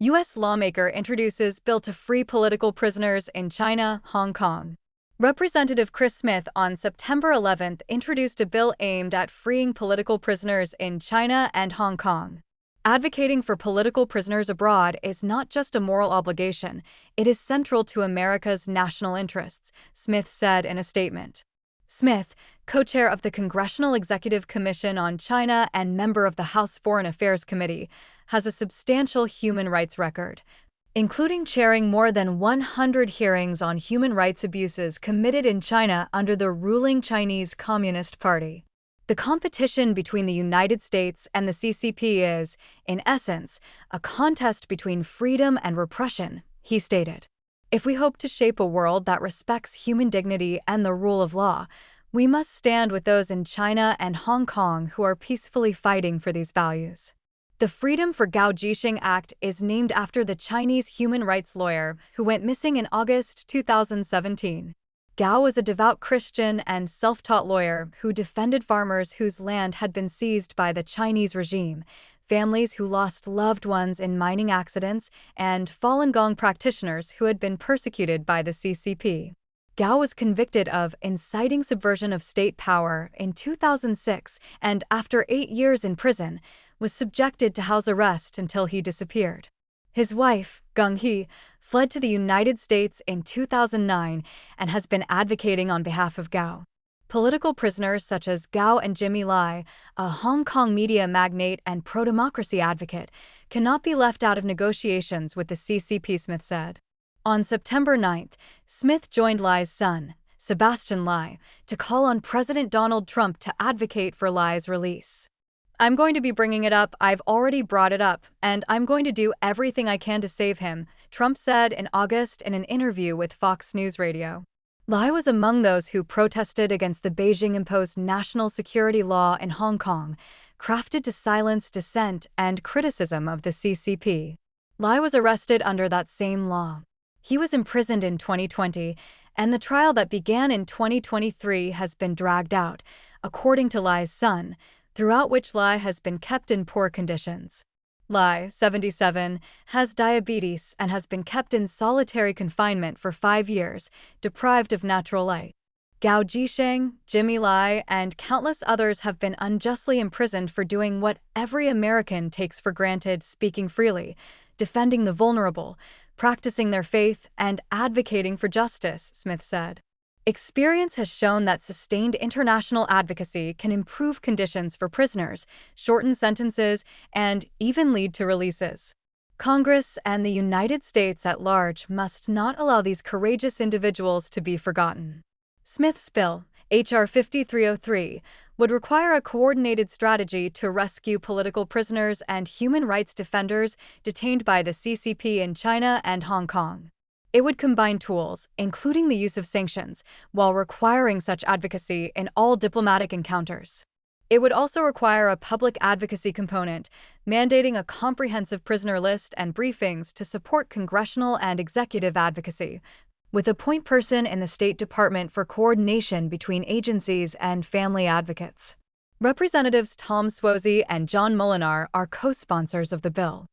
U.S. lawmaker introduces bill to free political prisoners in China, Hong Kong. Representative Chris Smith on September 11th introduced a bill aimed at freeing political prisoners in China and Hong Kong. Advocating for political prisoners abroad is not just a moral obligation, it is central to America's national interests, Smith said in a statement. Smith, co-chair of the Congressional Executive Commission on China and member of the House Foreign Affairs Committee, has a substantial human rights record, including chairing more than 100 hearings on human rights abuses committed in China under the ruling Chinese Communist Party. The competition between the United States and the CCP is, in essence, a contest between freedom and repression, he stated. If we hope to shape a world that respects human dignity and the rule of law, we must stand with those in China and Hong Kong who are peacefully fighting for these values. The Freedom for Gao Jisheng Act is named after the Chinese human rights lawyer who went missing in August 2017. Gao was a devout Christian and self-taught lawyer who defended farmers whose land had been seized by the Chinese regime, families who lost loved ones in mining accidents, and Falun Gong practitioners who had been persecuted by the CCP. Gao was convicted of inciting subversion of state power in 2006 and, after 8 years in prison, was subjected to house arrest until he disappeared. His wife, Gung He, fled to the United States in 2009 and has been advocating on behalf of Gao. Political prisoners such as Gao and Jimmy Lai, a Hong Kong media magnate and pro-democracy advocate, cannot be left out of negotiations with the CCP, Smith said. On September 9th, Smith joined Lai's son, Sebastian Lai, to call on President Donald Trump to advocate for Lai's release. "I'm going to be bringing it up, I've already brought it up, and I'm going to do everything I can to save him," Trump said in August in an interview with Fox News Radio. Lai was among those who protested against the Beijing-imposed national security law in Hong Kong, crafted to silence dissent and criticism of the CCP. Lai was arrested under that same law. He was imprisoned in 2020, and the trial that began in 2023 has been dragged out, according to Lai's son, throughout which Lai has been kept in poor conditions. Lai, 77, has diabetes and has been kept in solitary confinement for 5 years, deprived of natural light. Gao Jisheng, Jimmy Lai, and countless others have been unjustly imprisoned for doing what every American takes for granted: speaking freely, defending the vulnerable, practicing their faith, and advocating for justice, Smith said. Experience has shown that sustained international advocacy can improve conditions for prisoners, shorten sentences, and even lead to releases. Congress and the United States at large must not allow these courageous individuals to be forgotten. Smith's bill, H.R. 5303, would require a coordinated strategy to rescue political prisoners and human rights defenders detained by the CCP in China and Hong Kong. It would combine tools, including the use of sanctions, while requiring such advocacy in all diplomatic encounters. It would also require a public advocacy component, mandating a comprehensive prisoner list and briefings to support congressional and executive advocacy, with a point person in the State Department for coordination between agencies and family advocates. Representatives Tom Suozzi and John Molinar are co-sponsors of the bill.